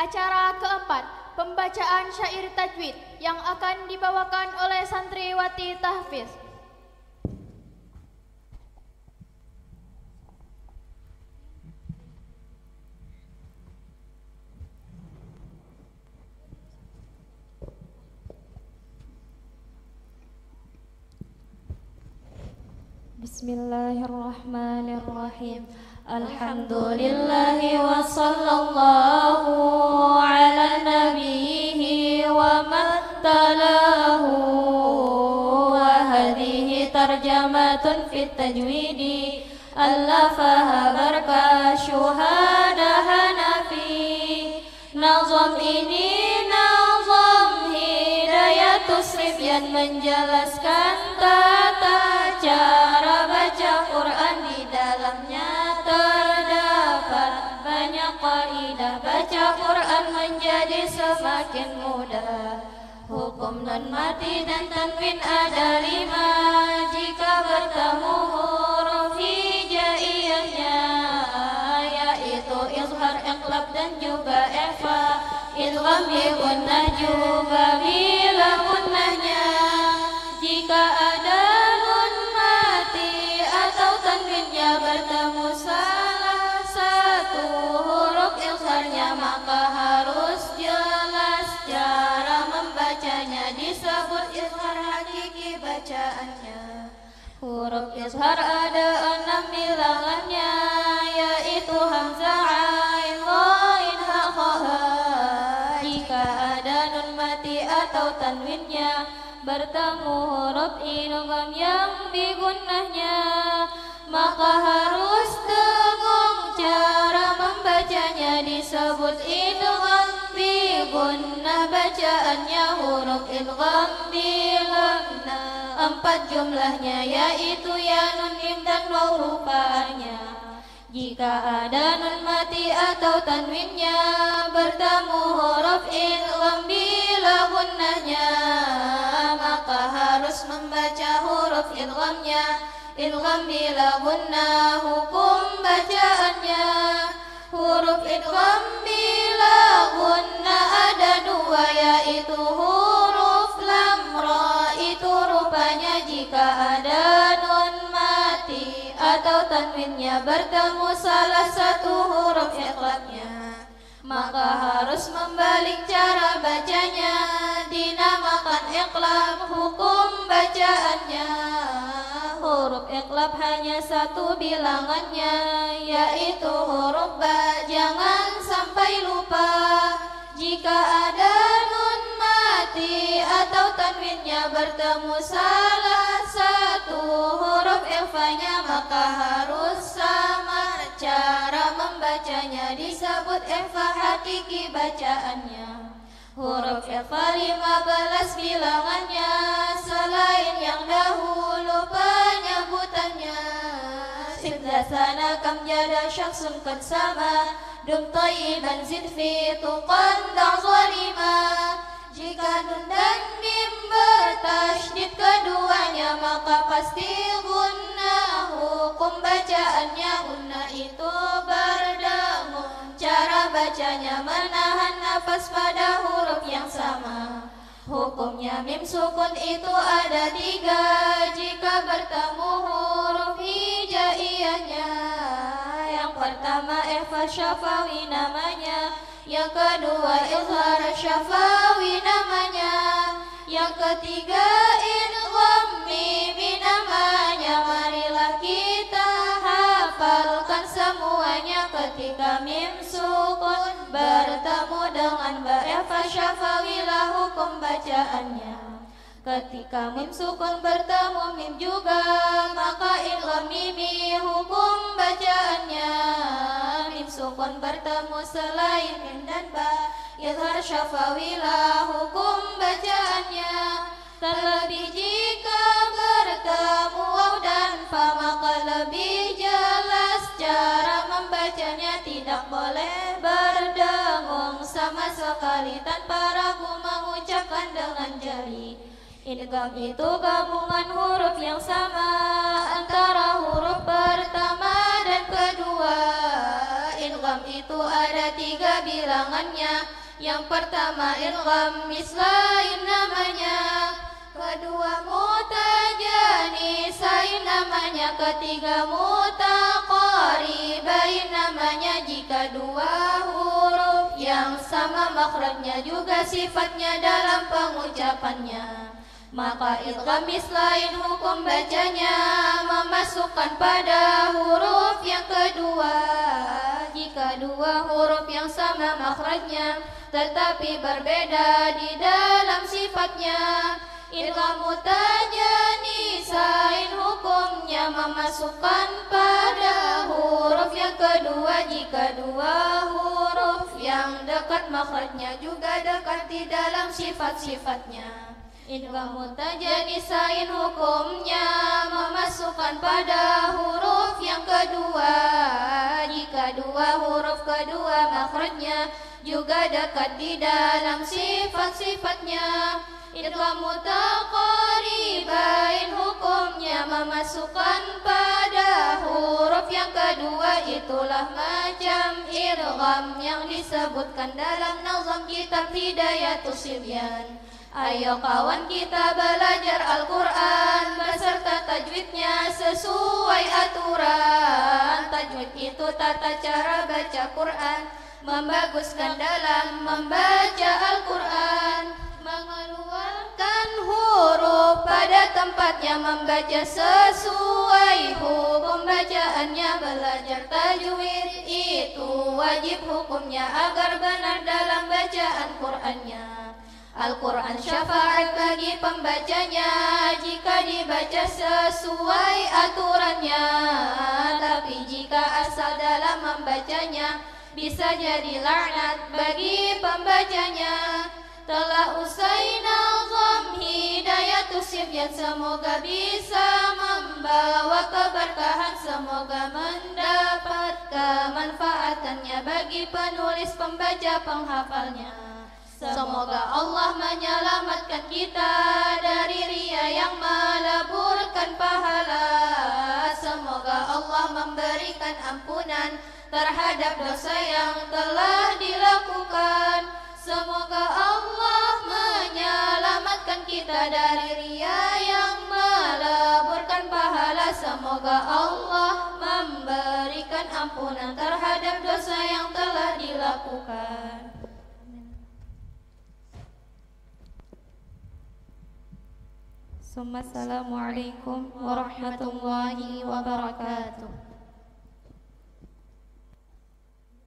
Acara keempat, pembacaan syair tajwid yang akan dibawakan oleh santriwati tahfiz. Bismillahirrahmanirrahim. Alhamdulillahi wa sallallahu ala nabiyhi wa mattalahu wa hadhihi tarjamatun fit tajwidi allafaha barkashuhada hanafi. Nazam ini nazam hidayatus sibyan menjelaskan tata cara baca Quran. Di dalamnya terdapat banyak kaidah baca Quran menjadi semakin mudah. Hukum nun mati dan tanwin ada 5. Jika bertemu huruf hijaiyahnya, yaitu izhar, iqlab dan juga ikhfa. Idgham bi gunnah juga bila gunnahnya. Jika ada nun mati atau tanwinnya bertemu salah satu huruf izharnya, maka harus jelas cara membacanya, disebut izhar hakiki bacaannya. Huruf izhar ada 6 bilangannya, yaitu hamzah, ain, ghain, ha, kha, ha. Jika ada nun mati atau tanwinnya bertemu huruf idgham yang bigunnahnya, maka harus dengung cara membacanya, disebut idgham bigunnah. Bacaannya huruf idgham bigunnah 4 jumlahnya, yaitu ya, nun, mim dan waw rupanya. Jika ada nun mati atau tanwinnya bertemu huruf idgham bila gunnahnya, maka harus membaca huruf idghamnya. Idgham bila gunnah hukum bacaannya. Huruf idgham bila gunnah ada 2, yaitu huruf lam, ra. Itu rupanya jika ada nun mati atau tanwinnya bertemu salah satu huruf iqlabnya, maka harus membalik cara bacanya, dinamakan iqlab. Hukum bacaannya, huruf iqlab hanya 1 bilangannya, yaitu huruf ba. Jangan sampai lupa, jika ada nun mati atau tanwinnya bertemu salah satu huruf ikhfanya, maka harus sama cara membacanya, disebut ikhfa hakiki bacaannya. Huruf ikhfa 15 bilangannya, selain yang dahulu penyebutannya. Ibdasana kam jada syakhsun qad sama, dum tayyiban zid fi tuqan da' zalima. Jika nun dan mim bertasydid keduanya, maka pasti gunnah. Hukum bacaannya gunnah itu berdengung. Cara bacanya menahan nafas pada huruf yang sama. Hukumnya mim sukun itu ada 3 jika bertemu huruf hijaiyahnya. Yang pertama ikhfa syafawi namanya, yang kedua izhar syafawi namanya, yang ketiga idgham mimi namanya. Marilah kita hafalkan semuanya. Ketika mim sukun bertemu dengan ba ikhfa syafawi lah hukum bacaannya. Ketika mim sukun bertemu mim juga, maka idgham mimi hukum bacaannya. Mim sukun bertemu selain mim dan ba, izhar syafawi lah hukum bacaannya. Terlebih jika bertemu waw dan fa, maka lebih jelas cara membacanya. Tidak boleh berdengung sama sekali tanpa ragu mengucapkan dengan jari. Idgham itu gabungan huruf yang sama antara huruf pertama dan kedua. Idgham idgham itu ada 3 bilangannya. Yang pertama idgham mislain namanya, kedua mutajanisain namanya, ketiga mutaqaribain namanya. Jika 2 huruf yang sama makhrajnya juga sifatnya dalam pengucapannya, maka idgham mislain hukum bacanya memasukkan pada huruf yang kedua. Jika 2 huruf yang sama makhrajnya tetapi berbeda di dalam sifatnya, idgham mutajanisain hukumnya memasukkan pada huruf yang kedua. Jika 2 huruf yang dekat makhrajnya juga dekat di dalam sifat-sifatnya, idgham mutajanisain hukumnya memasukkan pada huruf yang kedua. Jika 2 huruf kedua makhrajnya juga dekat di dalam sifat-sifatnya, idgham mutaqaribain hukumnya memasukkan pada huruf yang kedua. Itulah macam idgham yang disebutkan dalam nazam kitab Hidayatus Sibyan. Ayo kawan kita belajar Al-Quran beserta tajwidnya sesuai aturan. Tajwid itu tata cara baca Quran, membaguskan dalam membaca Al-Quran, mengeluarkan huruf pada tempatnya, membaca sesuai hukum bacaannya. Belajar tajwid itu wajib hukumnya agar benar dalam bacaan Qur'annya. Al-Quran syafaat bagi pembacanya jika dibaca sesuai aturannya. Tapi jika asal dalam membacanya bisa jadi laknat bagi pembacanya. Telah usai nazam Hidayatus Sibyan, semoga bisa membawa keberkahan, semoga mendapat kemanfaatannya bagi penulis, pembaca, penghafalnya. Semoga Allah menyelamatkan kita dari ria yang meleburkan pahala. Semoga Allah memberikan ampunan terhadap dosa yang telah dilakukan. Semoga Allah menyelamatkan kita dari ria yang meleburkan pahala. Semoga Allah memberikan ampunan terhadap dosa yang telah dilakukan. Assalamualaikum warahmatullahi wabarakatuh.